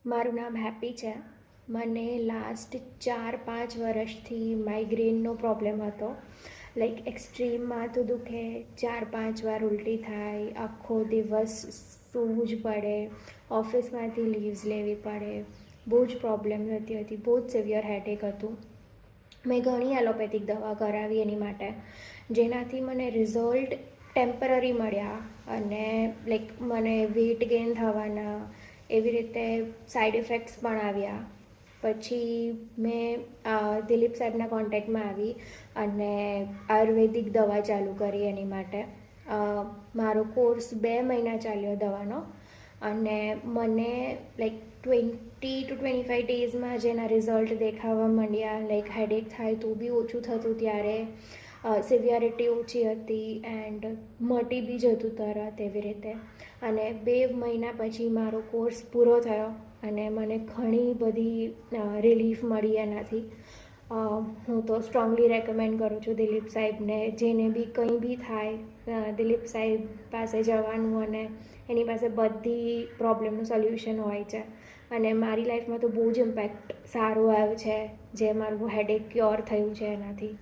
મારું નામ હેપી છે. મને લાસ્ટ 4-5 વર્ષથી માઇગ્રેનનો પ્રોબ્લેમ હતો. લાઈક એક્સ્ટ્રીમ માથું દુખે, 4-5 વાર ઉલટી થાય, આખો દિવસ સૂવું જ પડે, ઓફિસમાંથી લીવ્સ લેવી પડે, બહુ જ પ્રોબ્લેમ થતી હતી, બહુ જ સિવિયર હેડેક હતું. મેં ઘણી એલોપેથિક દવા કરાવી એની માટે, જેનાથી મને રિઝલ્ટ ટેમ્પરરી મળ્યા અને લાઈક મને વેઇટ ગેઇન થવાના એવી રીતે સાઈડ ઇફેક્ટ્સ પણ આવ્યા. પછી મેં દિલીપ સાહેબના કોન્ટેક્ટમાં આવી અને આયુર્વેદિક દવા ચાલુ કરી એની માટે. મારો કોર્સ 2 મહિના ચાલ્યો દવાનો અને મને લાઈક 20 to 25 days જેના રિઝલ્ટ દેખાવા માંડ્યા, લાઈક હેડેક થાય તો બી ઓછું થતું ત્યારે, સિવિયરિટી ઓછી હતી એન્ડ મટી બી જતું તરત એવી રીતે. અને 2 મહિના પછી મારો કોર્સ પૂરો થયો અને મને ઘણી બધી રિલીફ મળી એનાથી. હું તો સ્ટ્રોંગલી રેકમેન્ડ કરું છું દિલીપ સાહેબને, જેને બી કંઈ બી થાય દિલીપ સાહેબ પાસે જવાનું અને એની પાસે બધી પ્રોબ્લેમનું સોલ્યુશન હોય છે. અને મારી લાઈફમાં તો બહુ જ ઇમ્પેક્ટ સારું આવ્યું છે, જે મારું હેડેક ક્યોર થયું છે એનાથી.